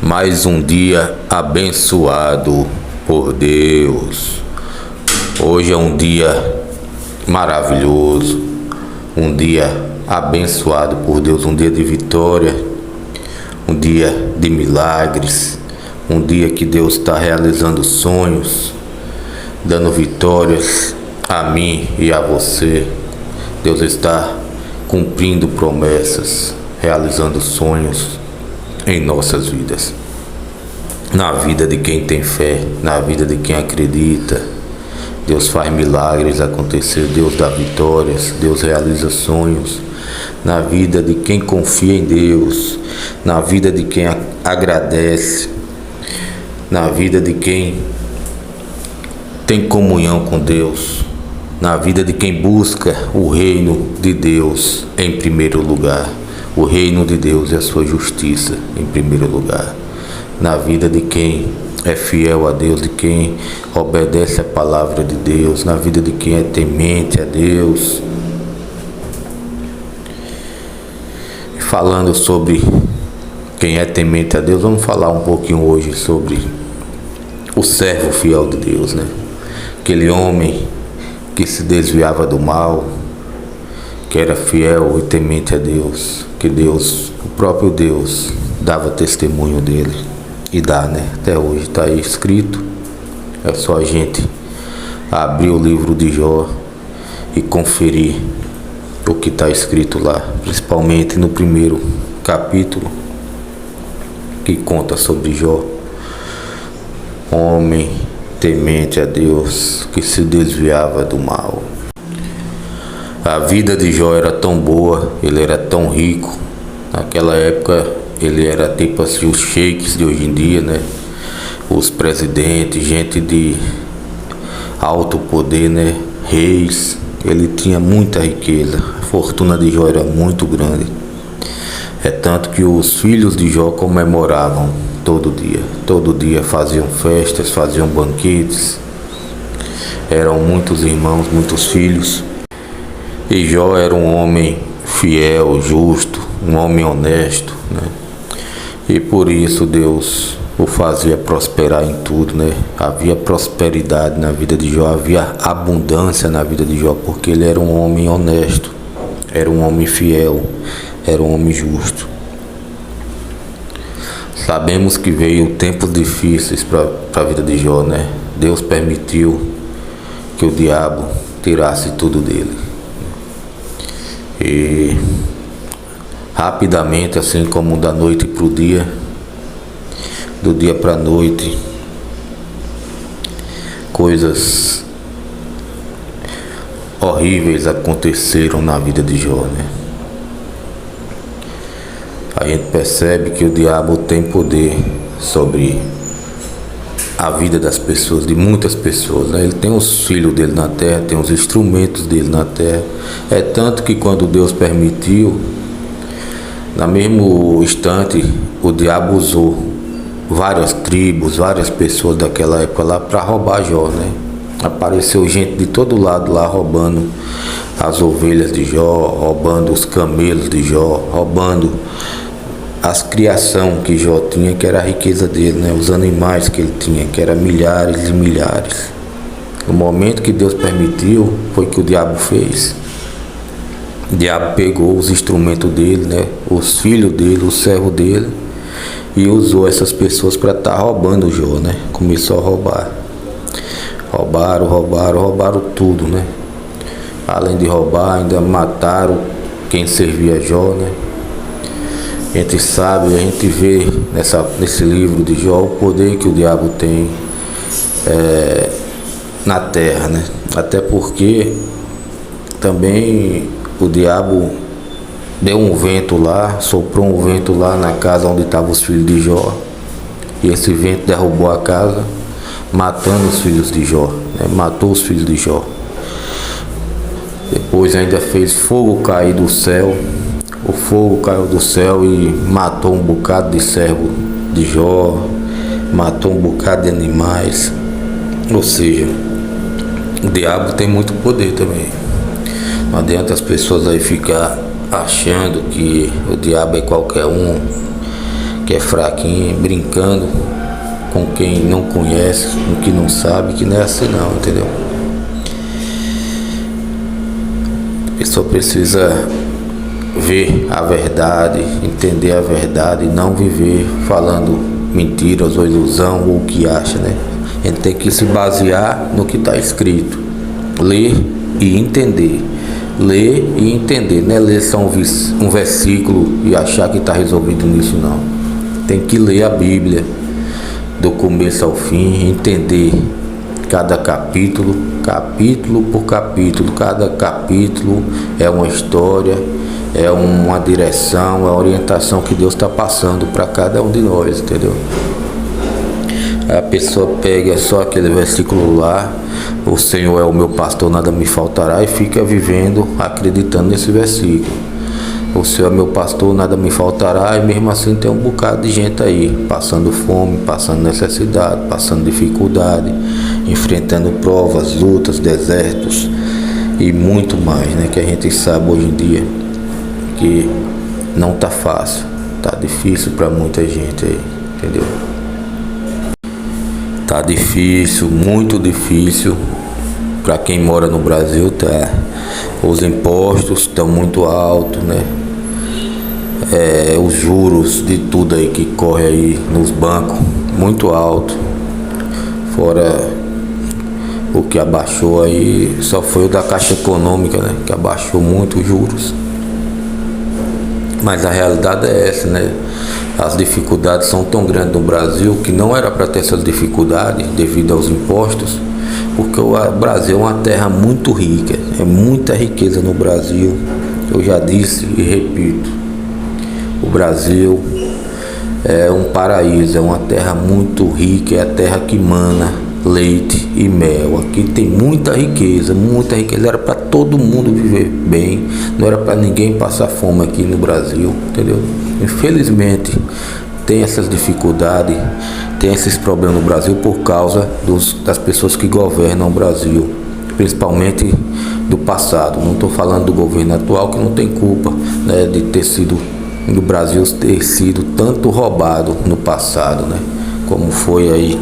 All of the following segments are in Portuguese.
Mais um dia abençoado por Deus. Hoje é um dia maravilhoso, um dia abençoado por Deus, um dia de vitória, um dia de milagres, um dia que Deus está realizando sonhos, dando vitórias a mim e a você. Deus está cumprindo promessas, realizando sonhos em nossas vidas, na vida de quem tem fé, na vida de quem acredita. Deus faz milagres acontecer, Deus dá vitórias, Deus realiza sonhos na vida de quem confia em Deus, na vida de quem agradece, na vida de quem tem comunhão com Deus, na vida de quem busca o reino de Deus em primeiro lugar. O reino de Deus e a sua justiça em primeiro lugar. Na vida de quem é fiel a Deus, de quem obedece a palavra de Deus, na vida de quem é temente a Deus. Falando sobre quem é temente a Deus, vamos falar um pouquinho hoje sobre o servo fiel de Deus, né? Aquele homem que se desviava do mal, que era fiel e temente a Deus, que Deus, o próprio Deus, dava testemunho dele e dá, né? Até hoje está aí escrito. É só a gente abrir o livro de Jó e conferir o que está escrito lá, principalmente no primeiro capítulo, que conta sobre Jó, homem temente a Deus, que se desviava do mal. A vida de Jó era tão boa, ele era tão rico. Naquela época ele era tipo assim os sheiks de hoje em dia, né? Os presidentes, gente de alto poder, né? Reis. Ele tinha muita riqueza. A fortuna de Jó era muito grande. É tanto que os filhos de Jó comemoravam todo dia. Todo dia faziam festas, faziam banquetes. Eram muitos irmãos, muitos filhos. E Jó era um homem fiel, justo, um homem honesto, né? E por isso Deus o fazia prosperar em tudo, né? Havia prosperidade na vida de Jó, havia abundância na vida de Jó, porque ele era um homem honesto, era um homem fiel, era um homem justo. Sabemos que veio tempos difíceis para a vida de Jó, né? Deus permitiu que o diabo tirasse tudo dele. E rapidamente, assim como da noite para o dia, do dia para a noite, coisas horríveis aconteceram na vida de Jó, né? A gente percebe que o diabo tem poder sobre a vida das pessoas, de muitas pessoas, né? Ele tem os filhos dele na terra, tem os instrumentos dele na terra. É tanto que quando Deus permitiu, no mesmo instante, o diabo usou várias tribos, várias pessoas daquela época lá para roubar Jó, né? Apareceu gente de todo lado lá roubando as ovelhas de Jó, roubando os camelos de Jó, roubando as criação que Jó tinha, que era a riqueza dele, né? Os animais que ele tinha, que era milhares e milhares. No momento que Deus permitiu, foi que o diabo fez. O diabo pegou os instrumentos dele, né? Os filhos dele, o servo dele, e usou essas pessoas para estar roubando Jó, né? Começou a roubar. Roubaram tudo, né? Além de roubar, ainda mataram quem servia Jó, né? A gente sabe, a gente vê nesse livro de Jó o poder que o diabo tem na terra, né? Até porque também o diabo deu um vento lá, soprou um vento lá na casa onde estavam os filhos de Jó. E esse vento derrubou a casa, matando os filhos de Jó, né? Matou os filhos de Jó. Depois ainda fez fogo cair do céu. O fogo caiu do céu e matou um bocado de servo de Jó, matou um bocado de animais. Ou seja, o diabo tem muito poder também. Não adianta as pessoas aí ficar achando que o diabo é qualquer um, que é fraquinho, brincando com quem não conhece, com quem não sabe, que não é assim não, entendeu? A pessoa precisa ver a verdade, entender a verdade e não viver falando mentiras ou ilusão ou o que acha, né? A gente tem que se basear no que está escrito, ler e entender. Ler e entender, não é ler só um versículo e achar que está resolvido nisso, não. Tem que ler a Bíblia do começo ao fim, entender cada capítulo, capítulo por capítulo. Cada capítulo é uma história, é uma direção, é uma orientação que Deus está passando para cada um de nós, entendeu? A pessoa pega só aquele versículo lá, o Senhor é o meu pastor, nada me faltará, e fica vivendo, acreditando nesse versículo. O Senhor é meu pastor, nada me faltará, e mesmo assim tem um bocado de gente aí, passando fome, passando necessidade, passando dificuldade, enfrentando provas, lutas, desertos e muito mais, né? Que a gente sabe hoje em dia que não tá fácil, tá difícil para muita gente aí, entendeu? Tá difícil, muito difícil para quem mora no Brasil, tá? Os impostos estão muito altos, né? Os juros de tudo aí que corre aí nos bancos, muito alto. Fora o que abaixou aí, só foi o da Caixa Econômica, né? Que abaixou muito os juros. Mas a realidade é essa, né? As dificuldades são tão grandes no Brasil que não era para ter essas dificuldades devido aos impostos, porque o Brasil é uma terra muito rica, é muita riqueza no Brasil. Eu já disse e repito, o Brasil é um paraíso, é uma terra muito rica, é a terra que mana leite e mel. Aqui tem muita riqueza, era para todo mundo viver bem, não era para ninguém passar fome aqui no Brasil, entendeu? Infelizmente tem essas dificuldades, tem esses problemas no Brasil por causa das pessoas que governam o Brasil, principalmente do passado. Não estou falando do governo atual, que não tem culpa, né, de ter sido, do Brasil ter sido tanto roubado no passado, né, como foi aí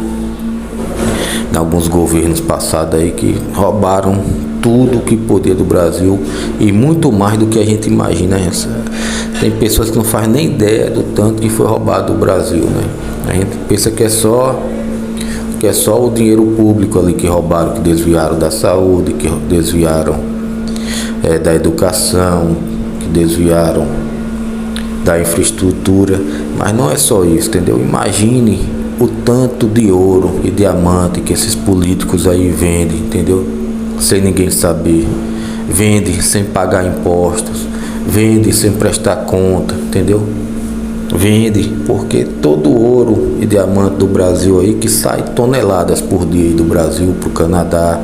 em alguns governos passados aí, que roubaram tudo que podia do Brasil e muito mais do que a gente imagina. Tem pessoas que não fazem nem ideia do tanto que foi roubado do Brasil, né? A gente pensa que é só o dinheiro público ali que roubaram, que desviaram da saúde, que desviaram da educação, que desviaram da infraestrutura, mas não é só isso, entendeu? Imagine o tanto de ouro e diamante que esses políticos aí vendem, entendeu? Sem ninguém saber, vende sem pagar impostos, vende sem prestar conta, entendeu? Vende porque todo o ouro e diamante do Brasil aí, que sai toneladas por dia do Brasil para o Canadá,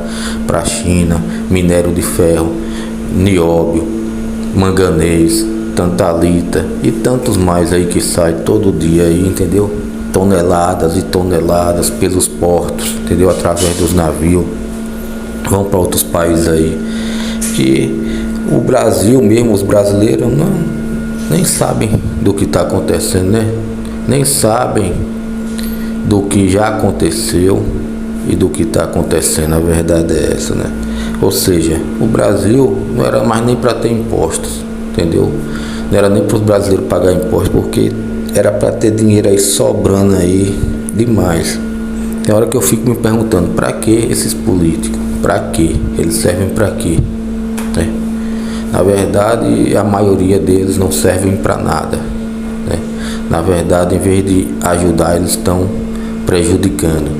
para a China, minério de ferro, nióbio, manganês, tantalita e tantos mais aí que sai todo dia aí, entendeu? Toneladas e toneladas pelos portos, entendeu? Através dos navios, vão para outros países aí, que o Brasil mesmo, os brasileiros nem sabem do que está acontecendo, né? Nem sabem do que já aconteceu e do que está acontecendo. A verdade é essa, né? Ou seja, o Brasil não era mais nem para ter impostos, entendeu? Não era nem para os brasileiros pagar impostos, porque era para ter dinheiro aí sobrando aí demais. Tem hora que eu fico me perguntando, para que esses políticos? Para que? Eles servem para quê? Né? Na verdade, a maioria deles não servem para nada, né? Na verdade, em vez de ajudar, eles estão prejudicando.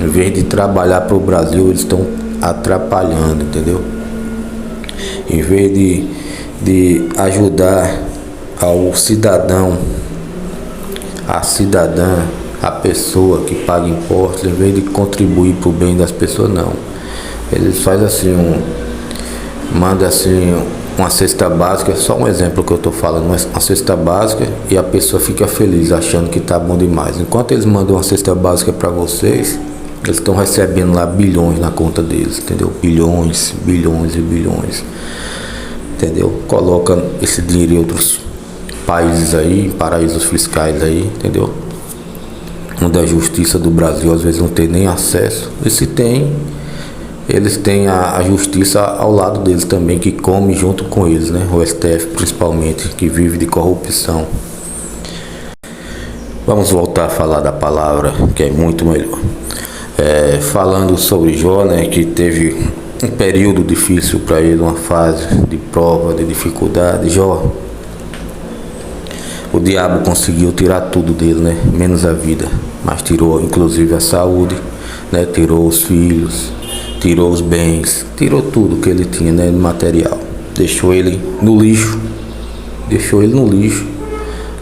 Em vez de trabalhar para o Brasil, eles estão atrapalhando, entendeu? Em vez de ajudar ao cidadão, a cidadã, a pessoa que paga impostos, em vez de contribuir para o bem das pessoas, não. Eles fazem assim, manda assim uma cesta básica, só um exemplo que eu estou falando, uma cesta básica, e a pessoa fica feliz achando que está bom demais. Enquanto eles mandam uma cesta básica para vocês, eles estão recebendo lá bilhões na conta deles, entendeu? Bilhões, bilhões e bilhões, entendeu? Coloca esse dinheiro em países aí, paraísos fiscais aí, entendeu? Onde a justiça do Brasil às vezes não tem nem acesso. E se tem, eles têm a justiça ao lado deles também, que come junto com eles, né? O STF principalmente, que vive de corrupção. Vamos voltar a falar da palavra, que é muito melhor. Falando sobre Jó, né, que teve um período difícil para ele, uma fase de prova, de dificuldade. Jó, o diabo conseguiu tirar tudo dele, né, menos a vida, mas tirou inclusive a saúde, né, tirou os filhos, tirou os bens, tirou tudo que ele tinha, né, material. Deixou ele no lixo,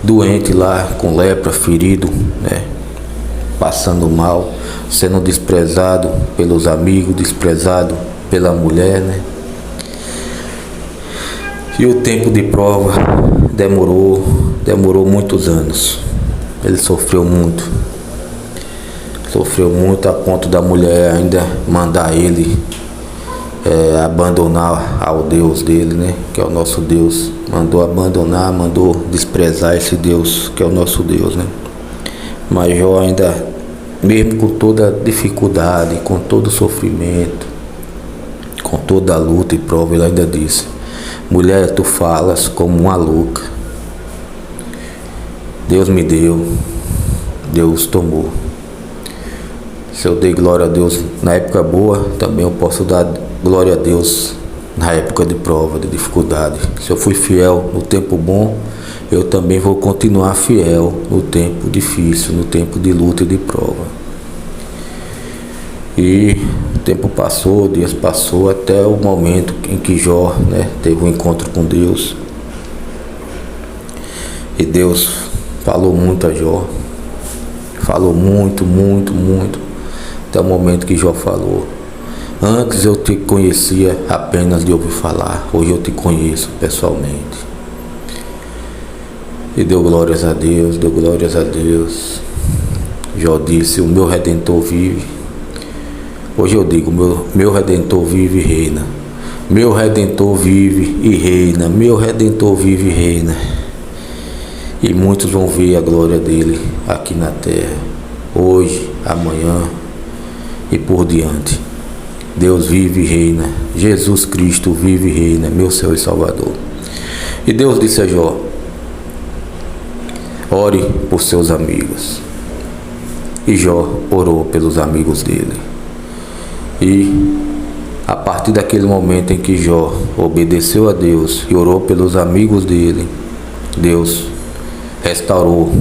doente lá, com lepra, ferido, né, passando mal, sendo desprezado pelos amigos, desprezado pela mulher, né? E o tempo de prova demorou muitos anos. Ele sofreu muito a ponto da mulher ainda mandar ele abandonar ao Deus dele, né? Que é o nosso Deus. Mandou abandonar, mandou desprezar esse Deus que é o nosso Deus, né? Mas Jó ainda, mesmo com toda a dificuldade, com todo o sofrimento, com toda a luta e prova, ele ainda disse: mulher, tu falas como uma louca. Deus me deu, Deus tomou. Se eu dei glória a Deus na época boa, também eu posso dar glória a Deus na época de prova, de dificuldade. Se eu fui fiel no tempo bom, eu também vou continuar fiel no tempo difícil, no tempo de luta e de prova. E o tempo passou, dias passou, até o momento em que Jó, né, teve um encontro com Deus. E Deus falou muito a Jó. Falou muito, até o momento que Jó falou: antes eu te conhecia apenas de ouvir falar, hoje eu te conheço pessoalmente. E deu glórias a Deus, Jó disse: o meu Redentor vive. Hoje eu digo: meu Redentor vive e reina. Meu Redentor vive e reina. Meu Redentor vive e reina. E muitos vão ver a glória dele aqui na terra, hoje, amanhã e por diante. Deus vive e reina. Jesus Cristo vive e reina, meu Senhor e Salvador. E Deus disse a Jó: ore por seus amigos. E Jó orou pelos amigos dele. E a partir daquele momento em que Jó obedeceu a Deus e orou pelos amigos dele, Deus restaurou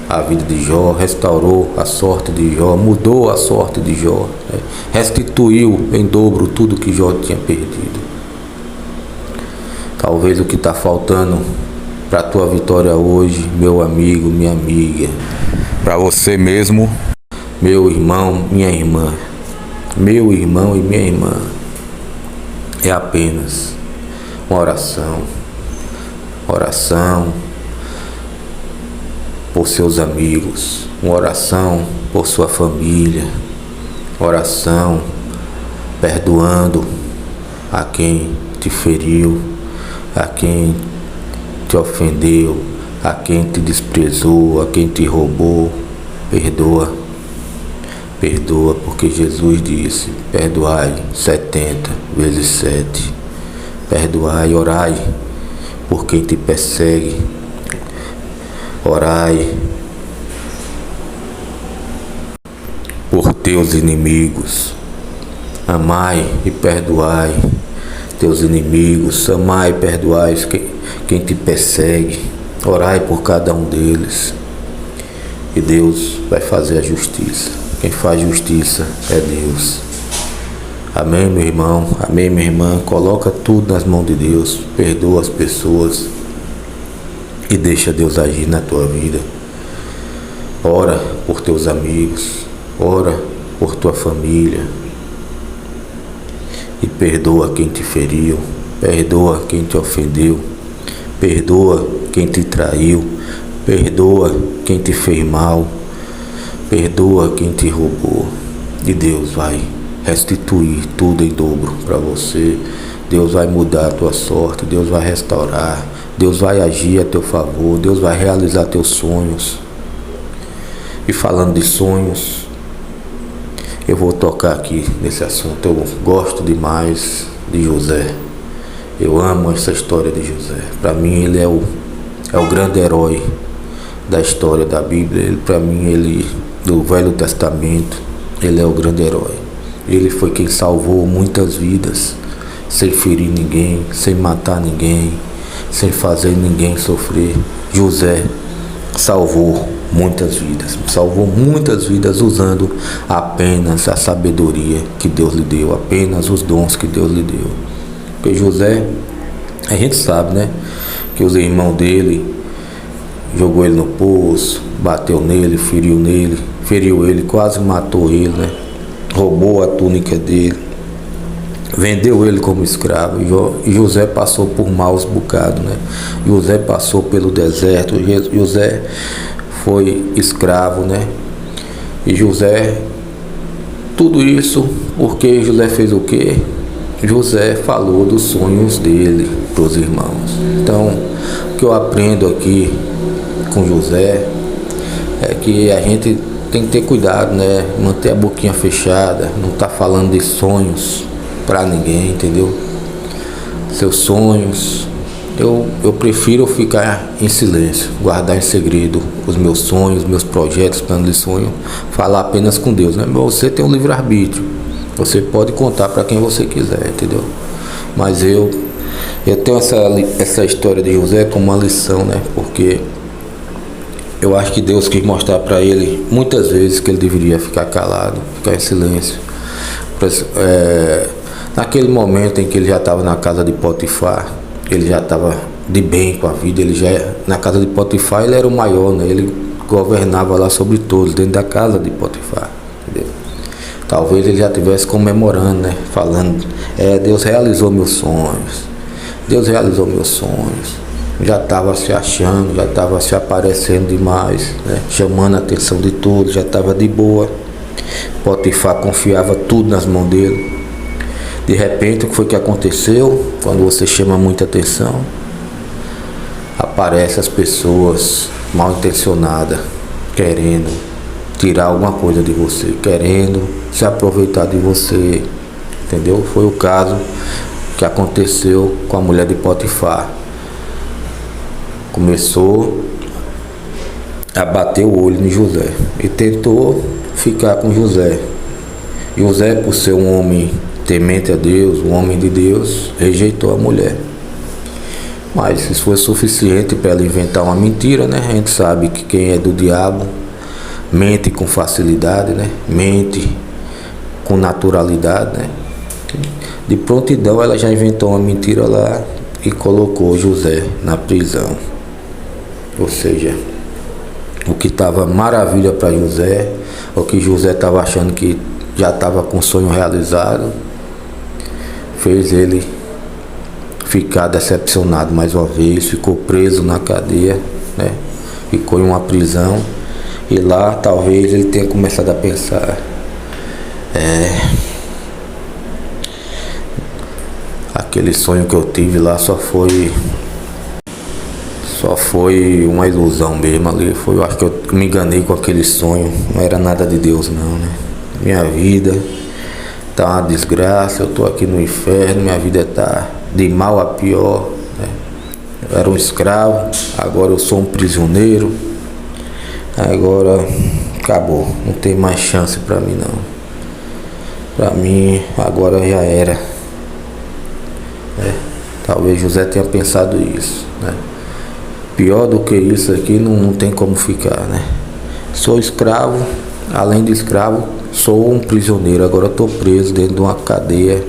a vida de Jó, restaurou a sorte de Jó, mudou a sorte de Jó, né? Restituiu em dobro tudo que Jó tinha perdido. Talvez o que está faltando para a tua vitória hoje, meu amigo, minha amiga, para você mesmo, meu irmão, minha irmã, meu irmão e minha irmã, é apenas uma oração por seus amigos, uma oração por sua família, oração perdoando a quem te feriu, a quem te ofendeu, a quem te desprezou, a quem te roubou. Perdoa, porque Jesus disse: perdoai 70 vezes 7. Perdoai, orai por quem te persegue. Orai por teus inimigos. Amai e perdoai teus inimigos. Amai e perdoai quem te persegue. Orai por cada um deles. E Deus vai fazer a justiça. Quem faz justiça é Deus. Amém, meu irmão? Amém, minha irmã? Coloca tudo nas mãos de Deus. Perdoa as pessoas e deixa Deus agir na tua vida. Ora por teus amigos, ora por tua família. E perdoa quem te feriu, perdoa quem te ofendeu, perdoa quem te traiu, perdoa quem te fez mal, perdoa quem te roubou. E Deus vai restituir tudo em dobro para você. Deus vai mudar a tua sorte, Deus vai restaurar, Deus vai agir a teu favor, Deus vai realizar teus sonhos. E falando de sonhos, eu vou tocar aqui nesse assunto. Eu gosto demais de José. Eu amo essa história de José. Para mim ele é o grande herói da história da Bíblia. Para mim ele, do Velho Testamento, ele é o grande herói. Ele foi quem salvou muitas vidas, sem ferir ninguém, sem matar ninguém, sem fazer ninguém sofrer. José salvou muitas vidas usando apenas a sabedoria que Deus lhe deu, apenas os dons que Deus lhe deu. Porque José, a gente sabe, né, que os irmãos dele jogou ele no poço, bateu nele, feriu ele, quase matou ele, né? Roubou a túnica dele, vendeu ele como escravo. E José passou por maus bocados, né? José passou pelo deserto, José foi escravo, né? E José, tudo isso porque José fez o quê? José falou dos sonhos dele para os irmãos. Então, o que eu aprendo aqui com José é que a gente tem que ter cuidado, né? Manter a boquinha fechada, não tá falando de sonhos para ninguém, entendeu? Seus sonhos, eu prefiro ficar em silêncio, guardar em segredo os meus sonhos, meus projetos, planos de sonho, falar apenas com Deus, né? Você tem um livre-arbítrio, você pode contar para quem você quiser, entendeu? Mas eu tenho essa história de José como uma lição, né? Porque eu acho que Deus quis mostrar para ele muitas vezes que ele deveria ficar calado, ficar em silêncio. Naquele momento em que ele já estava na casa de Potifar, ele já estava de bem com a vida, na casa de Potifar ele era o maior, né? Ele governava lá sobre todos, dentro da casa de Potifar, entendeu? Talvez ele já estivesse comemorando, né? Falando, Deus realizou meus sonhos, Deus realizou meus sonhos. Já estava se achando, já estava se aparecendo demais, né? Chamando a atenção de todos, já estava de boa. Potifar confiava tudo nas mãos dele. De repente, o que foi que aconteceu? Quando você chama muita atenção, aparecem as pessoas mal intencionadas, querendo tirar alguma coisa de você, querendo se aproveitar de você, entendeu? Foi o caso que aconteceu com a mulher de Potifar. Começou a bater o olho em José e tentou ficar com José. José, por ser um homem temente a Deus, um homem de Deus, rejeitou a mulher. Mas isso foi suficiente para ela inventar uma mentira, né? A gente sabe que quem é do diabo mente com facilidade, né? Mente com naturalidade, né? De prontidão ela já inventou uma mentira lá e colocou José na prisão. Ou seja, o que estava maravilha para José, o que José estava achando que já estava com o sonho realizado, fez ele ficar decepcionado mais uma vez, ficou preso na cadeia, né? Ficou em uma prisão e lá talvez ele tenha começado a pensar, aquele sonho que eu tive lá só foi uma ilusão mesmo ali. Eu acho que eu me enganei com aquele sonho, não era nada de Deus não, né? Minha vida tá uma desgraça, eu tô aqui no inferno, minha vida tá de mal a pior, né? Eu era um escravo, agora eu sou um prisioneiro, agora acabou, não tem mais chance pra mim não. Pra mim agora já era, né? Talvez José tenha pensado isso, né? Pior do que isso aqui não tem como ficar, né? Sou escravo, além de escravo, sou um prisioneiro. Agora estou preso dentro de uma cadeia,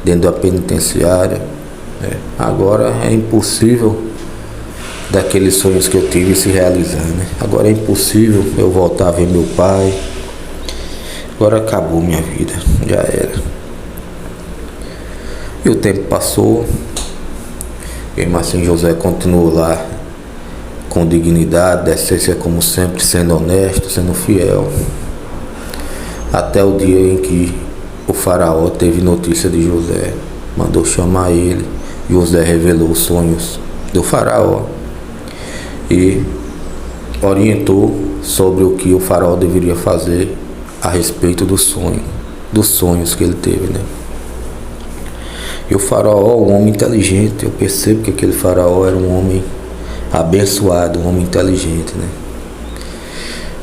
dentro da penitenciária, né? Agora é impossível daqueles sonhos que eu tive se realizar, né? Agora é impossível eu voltar a ver meu pai. Agora acabou minha vida, já era. E o tempo passou, mesmo assim José continuou lá com dignidade, decência como sempre, sendo honesto, sendo fiel. Até o dia em que o faraó teve notícia de José, mandou chamar ele. José revelou os sonhos do faraó e orientou sobre o que o faraó deveria fazer a respeito dos sonhos que ele teve, né? E o faraó, um homem inteligente, eu percebo que aquele faraó era um homem abençoado, um homem inteligente, né?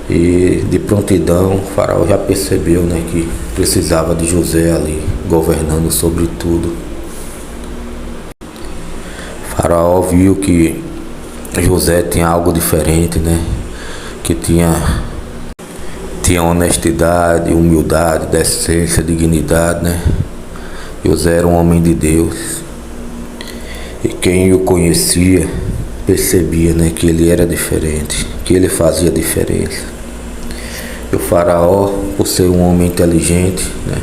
E de prontidão, o faraó já percebeu, né, que precisava de José ali, governando sobre tudo. O faraó viu que José tinha algo diferente, né? Que tinha honestidade, humildade, decência, dignidade, né? José era um homem de Deus. E quem o conhecia percebia, né, que ele era diferente, que ele fazia diferença. E o faraó, por ser um homem inteligente, né,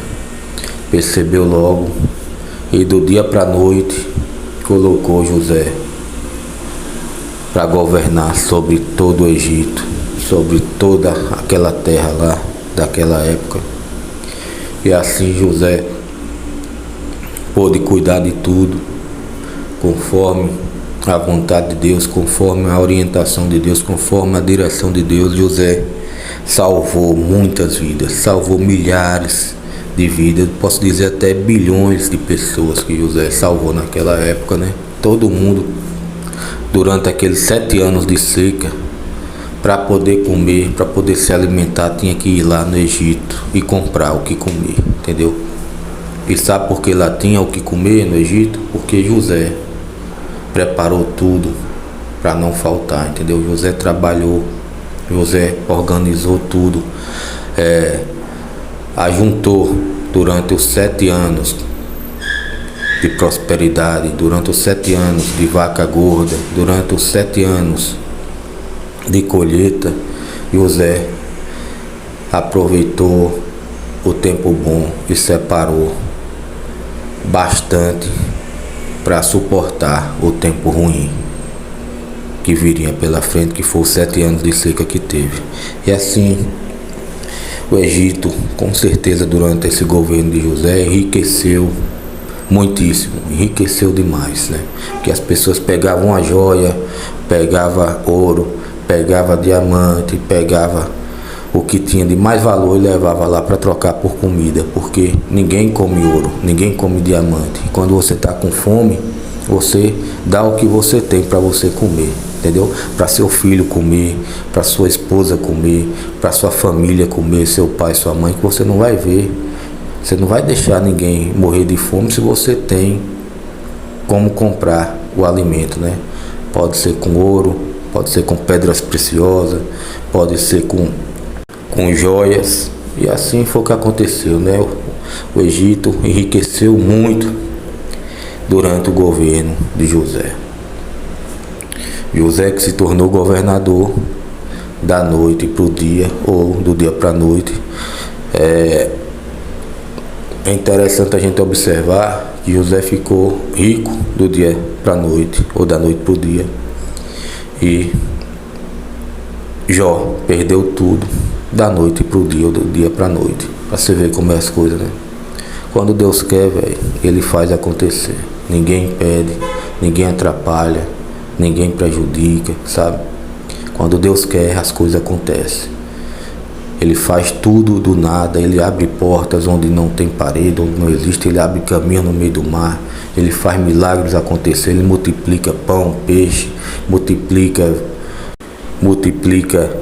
percebeu logo e do dia para a noite colocou José para governar sobre todo o Egito, sobre toda aquela terra lá daquela época. E assim José pôde cuidar de tudo conforme a vontade de Deus, conforme a orientação de Deus, conforme a direção de Deus. José salvou muitas vidas, salvou milhares de vidas, posso dizer até bilhões de pessoas que José salvou naquela época, né? Todo mundo, durante aqueles 7 anos de seca, para poder comer, para poder se alimentar, tinha que ir lá no Egito e comprar o que comer, entendeu? E sabe por que lá tinha o que comer no Egito? Porque José preparou tudo para não faltar, entendeu? José trabalhou, José organizou tudo, ajuntou durante os 7 anos de prosperidade, durante os 7 anos de vaca gorda, durante os 7 anos de colheita. José aproveitou o tempo bom e separou bastante para suportar o tempo ruim que viria pela frente, que foi os 7 anos de seca que teve. E assim o Egito, com certeza, durante esse governo de José, enriqueceu muitíssimo, enriqueceu demais, né? Que as pessoas pegavam a joia, pegava ouro, pegava diamante, pegava o que tinha de mais valor e levava lá para trocar por comida, porque ninguém come ouro, ninguém come diamante. Quando você está com fome, você dá o que você tem para você comer, entendeu? Para seu filho comer, para sua esposa comer, para sua família comer, seu pai, sua mãe, que você não vai ver. Você não vai deixar ninguém morrer de fome se você tem como comprar o alimento, né? Pode ser com ouro, pode ser com pedras preciosas, pode ser com joias. E assim foi o que aconteceu, né? O Egito enriqueceu muito durante o governo de José. José que se tornou governador da noite para o dia, ou do dia para a noite. É interessante a gente observar que José ficou rico do dia para a noite, ou da noite para o dia. E Jó perdeu tudo da noite para o dia, ou do dia para a noite. Para você ver como é as coisas, né? Quando Deus quer, velho, Ele faz acontecer. Ninguém impede, ninguém atrapalha, ninguém prejudica, sabe? Quando Deus quer, as coisas acontecem. Ele faz tudo do nada, Ele abre portas onde não tem parede, onde não existe, Ele abre caminho no meio do mar, Ele faz milagres acontecer, Ele multiplica pão, peixe, multiplica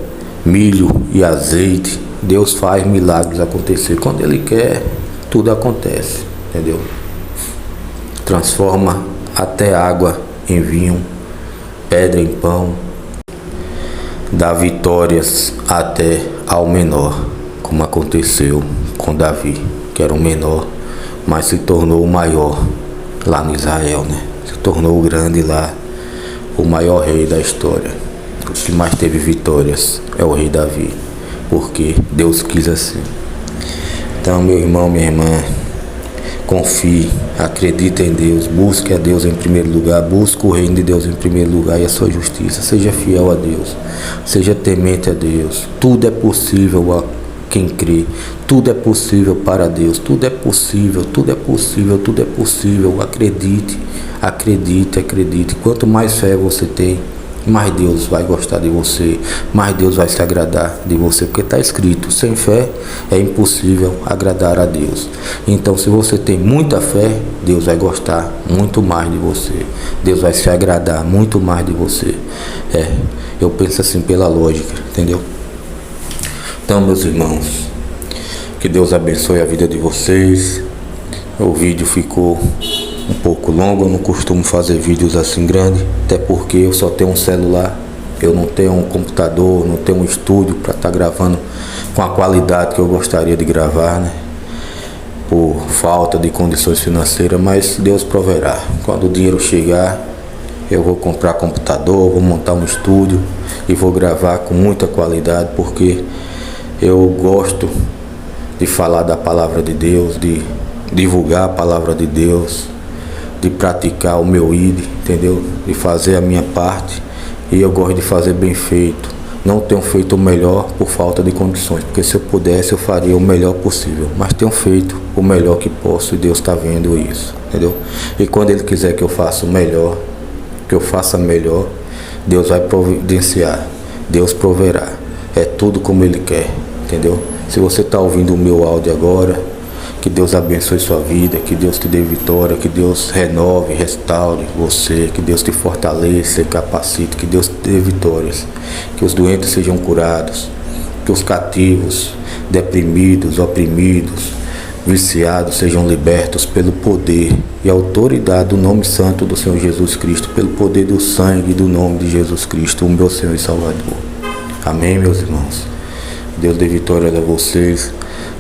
milho e azeite. Deus faz milagres acontecer. Quando Ele quer, tudo acontece, entendeu? Transforma até água em vinho, pedra em pão, dá vitórias até ao menor, como aconteceu com Davi, que era o menor, mas se tornou o maior lá no Israel, né? Se tornou o grande lá, o maior rei da história. O que mais teve vitórias é o rei Davi, porque Deus quis assim. Então, meu irmão, minha irmã, confie, acredite em Deus, busque a Deus em primeiro lugar, busque o reino de Deus em primeiro lugar e a sua justiça. Seja fiel a Deus, seja temente a Deus. Tudo é possível quem crê. Tudo é possível para Deus, tudo é possível, tudo é possível, tudo é possível. Acredite, acredite, acredite. Quanto mais fé você tem, mais Deus vai gostar de você, mais Deus vai se agradar de você, porque está escrito, sem fé é impossível agradar a Deus. Então, se você tem muita fé, Deus vai gostar muito mais de você, Deus vai se agradar muito mais de você. Eu penso assim pela lógica, entendeu? Então, meus irmãos, que Deus abençoe a vida de vocês. O vídeo ficou um pouco longo, eu não costumo fazer vídeos assim grandes, até porque eu só tenho um celular, eu não tenho um computador, não tenho um estúdio para estar gravando com a qualidade que eu gostaria de gravar, né? Por falta de condições financeiras, mas Deus proverá. Quando o dinheiro chegar, eu vou comprar computador, vou montar um estúdio e vou gravar com muita qualidade, porque eu gosto de falar da palavra de Deus, de divulgar a palavra de Deus, de praticar o meu ID, entendeu? De fazer a minha parte, e eu gosto de fazer bem feito. Não tenho feito o melhor por falta de condições, porque se eu pudesse eu faria o melhor possível, mas tenho feito o melhor que posso e Deus está vendo isso, entendeu? E quando Ele quiser que eu faça o melhor, que eu faça melhor, Deus vai providenciar, Deus proverá. É tudo como Ele quer, entendeu? Se você está ouvindo o meu áudio agora, que Deus abençoe sua vida, que Deus te dê vitória, que Deus renove, restaure você, que Deus te fortaleça e capacite, que Deus te dê vitórias, que os doentes sejam curados, que os cativos, deprimidos, oprimidos, viciados sejam libertos pelo poder e autoridade do nome santo do Senhor Jesus Cristo, pelo poder do sangue e do nome de Jesus Cristo, o meu Senhor e Salvador. Amém, meus irmãos? Deus dê vitória a vocês.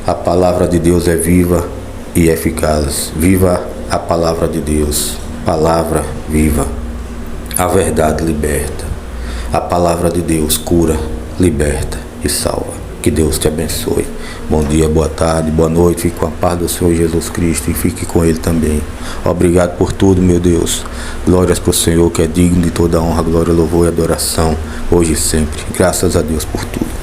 A palavra de Deus é viva e eficaz. Viva a palavra de Deus. Palavra viva. A verdade liberta. A palavra de Deus cura, liberta e salva. Que Deus te abençoe. Bom dia, boa tarde, boa noite. Fique com a paz do Senhor Jesus Cristo e fique com Ele também. Obrigado por tudo, meu Deus. Glórias para o Senhor, que é digno de toda honra, glória, louvor e adoração, hoje e sempre. Graças a Deus por tudo.